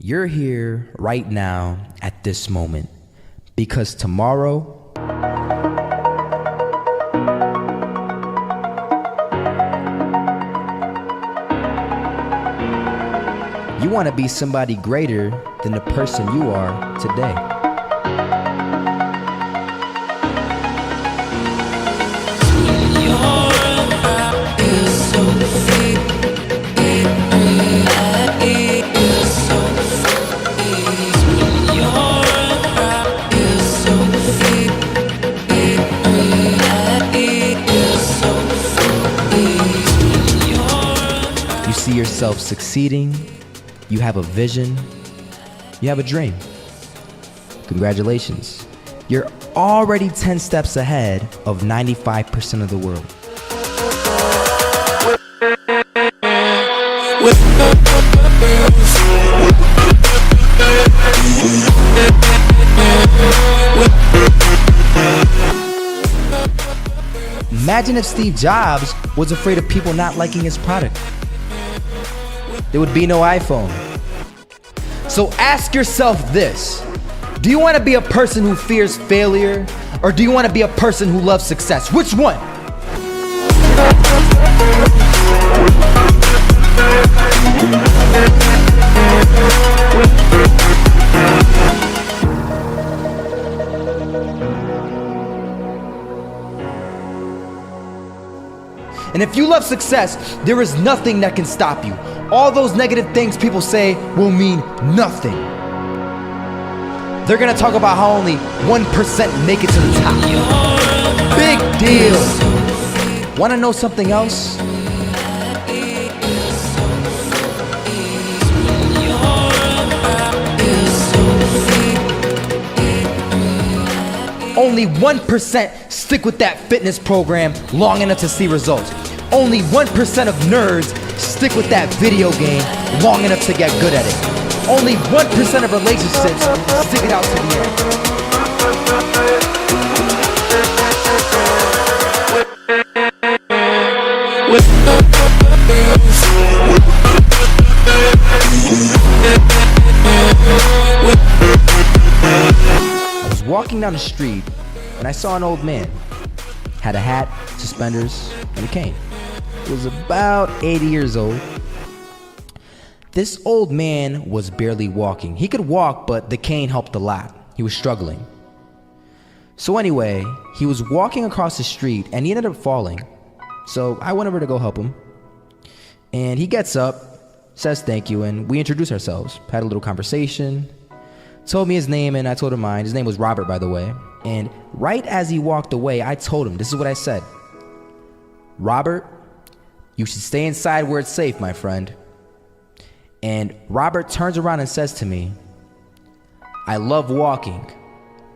You're here right now at this moment because tomorrow you want to be somebody greater than the person you are today. You see yourself succeeding, you have a vision, you have a dream. Congratulations. You're already 10 steps ahead of 95% of the world. Imagine if Steve Jobs was afraid of people not liking his product. There would be no iPhone. So ask yourself this: do you want to be a person who fears failure, or do you want to be a person who loves success? Which one? And if you love success, there is nothing that can stop you. All those negative things people say will mean nothing. They're gonna talk about how only 1% make it to the top. Big deal. Wanna know something else? Only 1% stick with that fitness program long enough to see results. Only 1% of nerds stick with that video game long enough to get good at it. Only 1% of relationships stick it out to the end. I was walking down the street and I saw an old man. Had a hat, suspenders, and a cane. He was about 80 years old. This old man was barely walking. He could walk, but the cane helped a lot. He was struggling. So anyway, he was walking across the street and he ended up falling. So I went over to go help him. And he gets up, says thank you, and we introduced ourselves. Had a little conversation. Told me his name and I told him mine. His name was Robert, by the way. And right as he walked away, I told him, this is what I said: Robert, you should stay inside where it's safe, my friend. And Robert turns around and says to me, I love walking,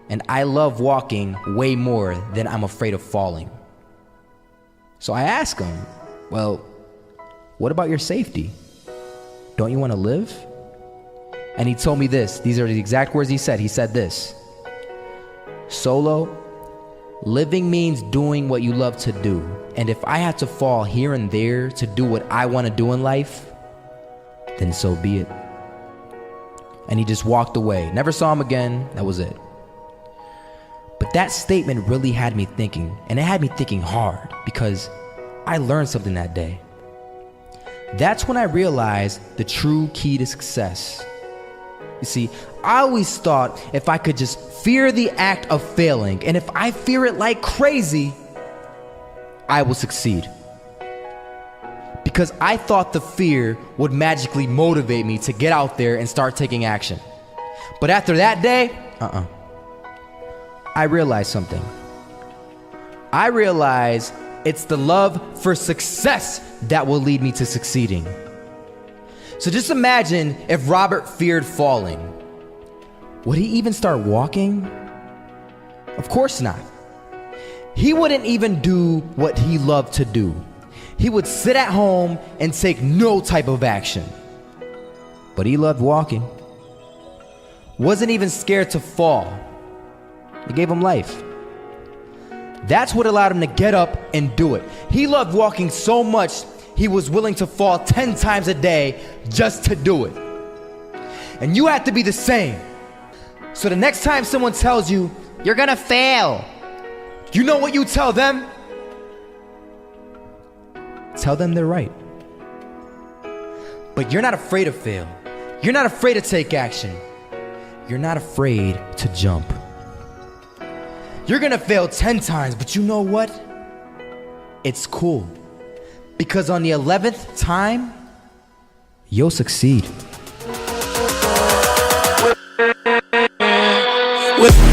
and I love walking way more than I'm afraid of falling. So I asked him, well, what about your safety? Don't you want to live? And he told me this. These are the exact words he said. He said this: Solo, living means doing what you love to do. And if I have to fall here and there to do what I want to do in life, then so be it. And he just walked away. Never saw him again. That was it. But that statement really had me thinking, and it had me thinking hard, because I learned something that day. That's when I realized the true key to success. You see, I always thought if I could just fear the act of failing, and if I fear it like crazy, I will succeed. Because I thought the fear would magically motivate me to get out there and start taking action. But after that day, I realized something. I realized it's the love for success that will lead me to succeeding. So just imagine if Robert feared falling. Would he even start walking? Of course not. He wouldn't even do what he loved to do. He would sit at home and take no type of action. But he loved walking. Wasn't even scared to fall. It gave him life. That's what allowed him to get up and do it. He loved walking so much, he was willing to fall 10 times a day just to do it. And you have to be the same. So the next time someone tells you, you're gonna fail, you know what you tell them? Tell them they're right. But you're not afraid to fail. You're not afraid to take action. You're not afraid to jump. You're gonna fail 10 times, but you know what? It's cool. Because on the 11th time, you'll succeed. With